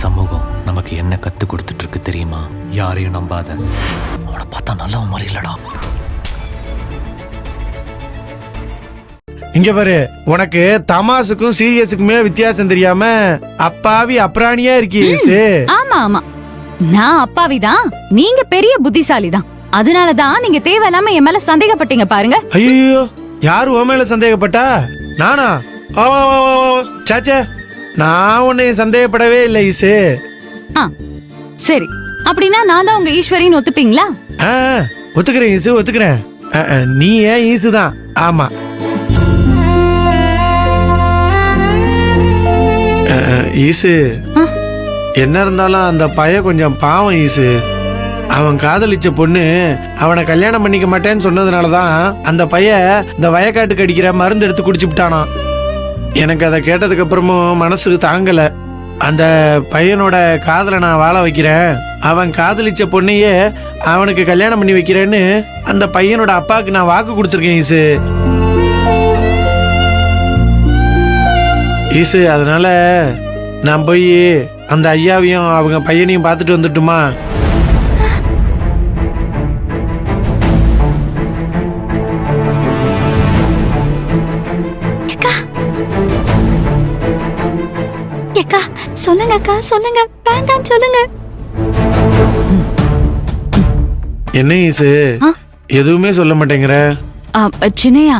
சமூகம் நமக்கு என்ன கத்து கொடுத்துட்டு இருக்கு தெரியுமா? யாரையும் நம்பாத. அவனை பார்த்தா நல்லவன் மாதிரி இல்லடா. இங்க பாரு, உனக்கு தமாசுக்கும் சீரியஸுக்குமே வித்தியாசம் தெரியாம அப்பாவி அப்ராணியா இருக்கீங்க. ஆமா ஆமா, நான் அப்பாவிதான், நீங்க பெரிய புத்திசாலிதான். அதனாலதான் நீங்க தேவையில்லாம என் மேல சந்தேகப்பட்டீங்க பாருங்க. ஐயோ, யாரு உன் மேல சந்தேகப்பட்டா? நானா? சாச்சா, நான் உன்னை சந்தேகப்படவே இல்லை ஈசு. சரி, அப்படின்னா நான் தான் உங்க ஈஸ்வரின்னு ஒத்துப்பீங்களா? ஒத்துக்கிறேன் ஈசு, ஒத்துக்கிறேன். நீ ஏன் ஈசு தான். ஆமா. ஈசு, என்ன இருந்தாலும் அந்த பையன் கொஞ்சம் பாவம் ஈசு. அவன் காதலிச்ச பொண்ணு அவனை கல்யாணம் பண்ணிக்க மாட்டேன்னு சொன்னதுனாலதான் அந்த பையன் இந்த வயக்காட்டுக்கு அடிக்கிற மருந்து எடுத்து குடிச்சுட்டானா. எனக்கு அதை கேட்டதுக்கு அப்புறமும் மனசுக்கு தாங்கல. அந்த பையனோட காதலை நான் வாழ வைக்கிறேன், அவன் காதலிச்ச பொண்ணையே அவனுக்கு கல்யாணம் பண்ணி வைக்கிறேன்னு அந்த பையனோட அப்பாவுக்கு நான் வாக்கு கொடுத்துருக்கேன் ஈசு. ஈசு, அதனால நான் போய் அந்த ஐயாவையும் அவங்க பையனையும் பார்த்துட்டு வந்துட்டுமா? சொல்லுங்க அக்கா, சொல்லுங்க. வேண்டாம், சொல்லுங்க. என்ன ஈசு, எதுவுமே சொல்ல மாட்டேங்கிற? சின்னையா,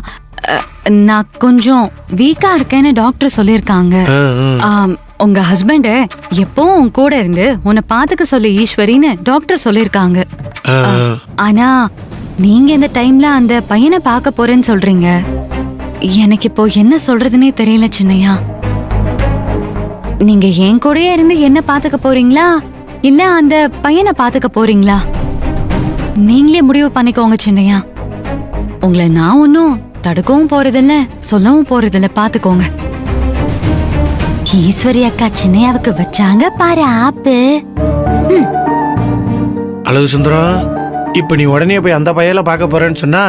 நான் கொஞ்சம் வீக்கா இருக்கேன்னு டாக்டர் சொல்லிருக்காங்க. உங்க ஹஸ்பண்ட் எப்பவும் உன் கூட இருந்து உன்னை பாத்துக்க சொல்லி ஈஸ்வரின்னு டாக்டர் சொல்லிருக்காங்க. ஆனா நீங்க இந்த டைம்ல அந்த பையனை பார்க்க போறேன்னு சொல்றீங்க. எனக்கு இப்போ என்ன சொல்றதுன்னே தெரியல சின்னையா. நீங்க என் கூடயே இருந்து என்ன பாத்துக்க போறீங்களா, இல்ல அந்த பையனை பாத்துக்க போறீங்களா? நீங்களே முடிவு பண்ணிக்கோங்க சின்னையா. உங்களை நான் ஒன்னும் தடுக்கவும் போறதில்ல, சொல்லவும் போறதில்ல. பாத்துக்கோங்க. ஈஸ்வரி அக்கா சின்னையாவுக்கு வச்சாங்க பாரு ஆப்பு. அழகு சுந்தரம், இப்ப நீ உடனே போய் அந்த பையல பார்க்க போறேன்னு சொன்னா,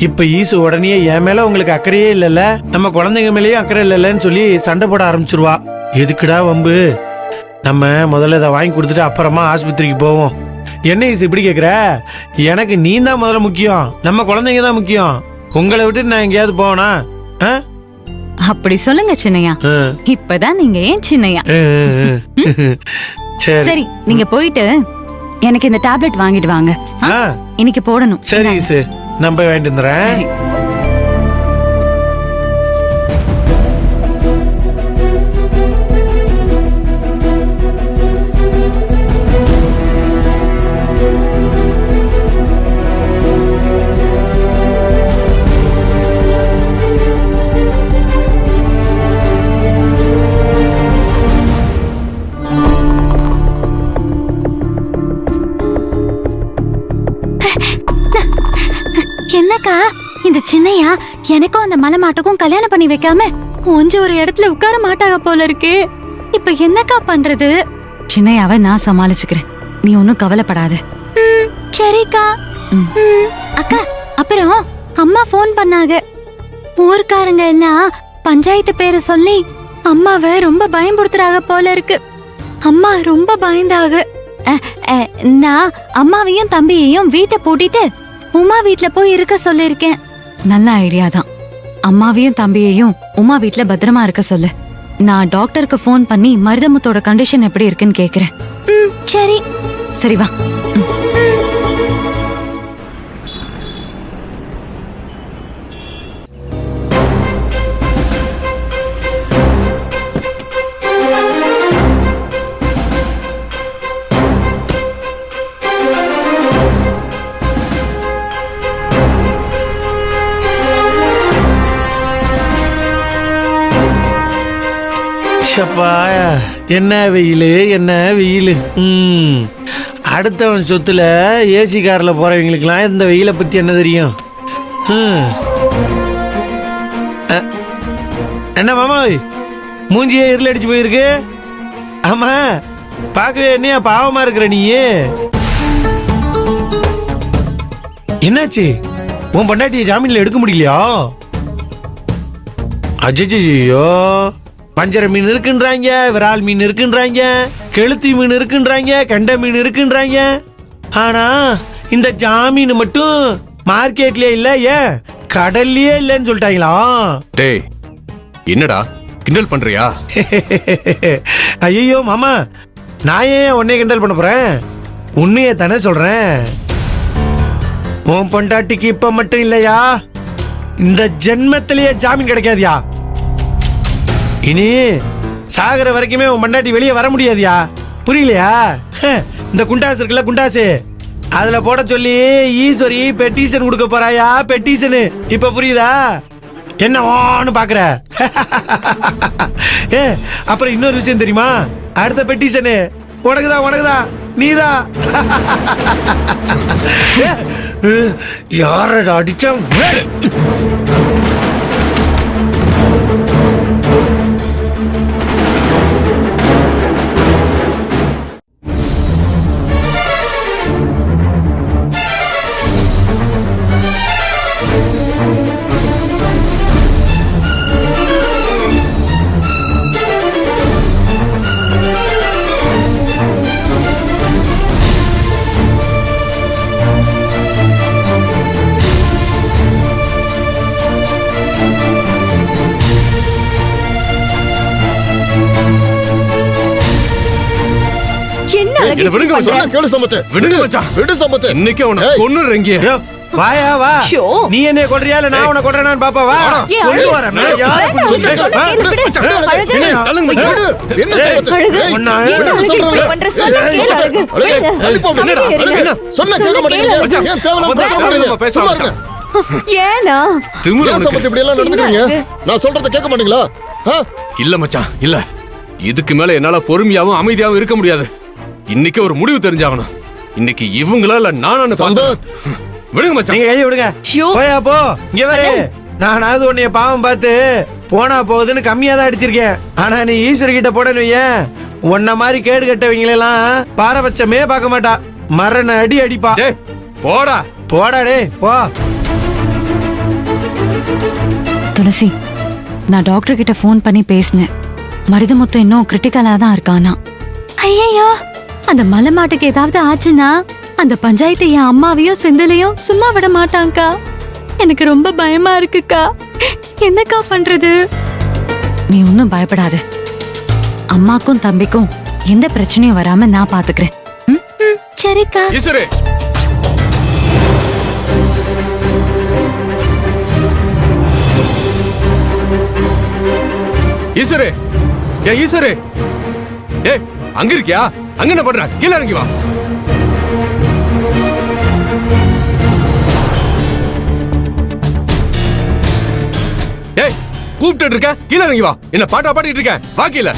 இப்ப ஈசு உடனே என் மேல உங்களுக்கு அக்கறையே இல்லல்ல, நம்ம குழந்தைங்க மேலேயும் அக்கறை இல்லைன்னு சொல்லி சண்டை போட ஆரம்பிச்சிருவா. எதுக்குடா வம்பு? நம்ம முதல்ல இதை வாங்கி கொடுத்துட்டு அப்புறமா ஆஸ்பத்திரிக்கு போவோம். என்ன ஈசு இப்படி கேக்குற? எனக்கு நீ தான் முதல்ல முக்கியம், நம்ம குழந்தைங்க தான் முக்கியம். உங்களை விட்டு நான் எங்கேயாவது போனா? அப்படி சொல்லுங்க சின்னையா. இப்பதான் நீங்க ஏன் சின்னையா. சரி, நீங்க போயிட்டு எனக்கு இந்த டேப்லெட் வாங்கிட்டு வாங்க, இன்னைக்கு போடணும். சரி ஈசு, நான் போய் வாங்கிட்டு வந்துடுறேன். என்னக்கா இந்த சின்னையா எனக்கும் அந்த மலை மாட்டுக்கும் கல்யாணம் பண்ணி வைக்காம கொஞ்சம் ஒரு இடத்துல உட்கார மாட்டாக போல இருக்கு. இப்ப என்னக்கா பண்றது? சின்னையாவை நான் சமாளிச்சுக்கிறேன், நீ ஒன்னும் கவலைப்படாத. சரிக்கா. அக்கா, அப்புறம் அம்மா போன் பண்ணாங்க. ஊர்க்காரங்க எல்லாம் பஞ்சாயத்து பேரை சொல்லி அம்மாவை ரொம்ப பயம்படுத்துறாங்க போல இருக்கு. அம்மா ரொம்ப பயந்தாக. நான் அம்மாவையும் தம்பியையும் வீட்டை பூட்டிட்டு உமா வீட்ல போய் இருக்க சொல்லிருக்கேன். நல்ல ஐடியா தான். அம்மாவையும் தம்பியையும் உமா வீட்ல பத்திரமா இருக்க சொல்லு. நான் டாக்டருக்கு போன் பண்ணி மருதமுத்தோட கண்டிஷன் எப்படி இருக்குன்னு கேக்குறேன். சரி சரி, வா. என்ன வெயிலு, என்ன வெயிலு. அடுத்தவன் சொத்துல ஏசி கார்ல போறவங்களுக்குலாம் இந்த வெயிலை பத்தி என்ன தெரியும்? என்ன மாமா, மூஞ்சியே இருள் அடிச்சு போயிருக்கு. ஆமா, பார்க்கவே என்னையா பாவமா இருக்கிற நீ? என்னாச்சு? உன் பொண்டாட்டியை ஜாமீன்ல எடுக்க முடியலையா? அஜய்யோ, வஞ்சர மீன் இருக்குன்றாங்க, விரால் மீன் இருக்குன்றாங்க, கெளுத்தி மீன் இருக்குன்றாங்க, கெண்டை மீன் இருக்குன்றாங்க. ஆனா இந்த ஜாமீன் மட்டும் மார்க்கெட்லயே இல்ல, ஏன் கடல்லயே இல்லைன்னு சொல்லிட்டாங்களா? டேய் என்னடா கிண்டல் பண்றியா? ஐயோ மாமா, நான் ஏன் உன்னை கிண்டல் பண்ண போறேன்? உண்மையை தானே சொல்றேன். உன் பொண்டாட்டிக்கு இப்ப மட்டும் இல்லையா, இந்த ஜென்மத்திலேயே ஜாமீன் கிடைக்காதியா. இனி சாகர வரைக்குமே உன் பொண்டாட்டி வெளியே வர முடியாதியா. புரியலையா? இந்த குண்டாசு இருக்குல்ல, குண்டாசு, அதுல போட சொல்லி ஈஸ்வரி பெட்டிஷன் கொடுக்க போறாயா, பெட்டிஷனு. இப்ப புரியுதா? என்னவான்னு பாக்குற? அப்புறம் இன்னொரு விஷயம் தெரியுமா? அடுத்த பெட்டிஷனு உனக்குதான், நீதான். யார அடிச்சா? என்ன விடுங்க மச்சான். கேளு சம்பத்து, விடுங்க மச்சான். விடு சம்பத்து. இன்னைக்கு அவனை ஏய். கொன்னுறேங்க. ஐயோ, வாயா வா. நீ என்ன கொல்றியா இல்ல நான் உன்னை கொல்றேனான்னு பாப்பா. வா, கொண்டு வரேன். நான் யாரை கொண்டு சொன்ன வந்தேன்? கேளு, மச்சான், அழகு. தள்ளுங்க விடு. மச்சான். என்ன சம்பத்து? ஏய், ஒண்ணா, விடு சொல்றேன்ல. அழகு, தள்ளி போ. என்னடா? அழகு, சொன்னா கேட்க மாட்டேங்கிறீங்க. மச்சான். ஏன் தேவையில்லாம பேச மாட்டேங்கிறீங்க? பேசலாம் சும்மா இருங்க. ஏனா திமிரு ஏன் உனக்கு. சம்பத்து இப்படி எல்லாம் நடந்துக்கிறீங்க? நான் சொல்றத கேட்க மாட்டீங்களா? ஆ? இல்ல மச்சான், இல்ல. இதுக்கு மேல என்னால பொறுமையாவும் அமைதியாவும் இருக்க முடியாது. இன்னைக்கு ஒரு முடிவு தெரிஞ்சாகணும். இன்னைக்கு இவங்களா இல்ல நானான்னு சம்பத். விடுங்க மச்சான். நீங்க கையை விடுங்க. ஷோ. போயா போ. இங்க வர. நானாவது உன்னைய பாவம் பார்த்து போனா போகுதுன்னு கம்மியா தான் அடிச்சிருக்கேன். ஆனா நீ ஈஸ்வரி கிட்ட போடன்னு வையேன், உன்ன மாதிரி கேடு கட்டவங்களெல்லாம் பாரபட்சமே பார்க்க மாட்டா. மரண அடி அடிப்பா. டேய் போடா. போடா டே போ. துளசி, நான் டாக்டர் கிட்ட ஃபோன் பண்ணி பேசினேன். மருதமுத்து இன்னும் கிரிட்டிக்கலா தான் இருக்கானா. ஐயோ, அந்த மலை மாட்டுக்கு ஏதாவது ஆச்சுன்னா அந்த பஞ்சாயத்து என் அம்மாவையும் செந்திலையும் சும்மா விட மாட்டாங்கக்கா. எனக்கு ரொம்ப பயமா இருக்குக்கா. என்னக்கா பண்றது? நீ ஒன்னும் பயப்படாத. அம்மாக்கும் தம்பிக்கும் எந்த பிரச்சனையும் வராம நான் பாத்துக்கிறேன். சரிக்கா. ஈஸ்வரே. ஈஸ்வரே. ஏய் ஈஸ்வரே. ஏய் அங்க இருக்கியா? அங்க என்ன பண்ற? கீழ இறங்கி வா. ஏய் கூப்பிட்டு இருக்க, கீழ இறங்கி வா. என்ன பாட்டா பாடிட்டு இருக்க? வா கீழ.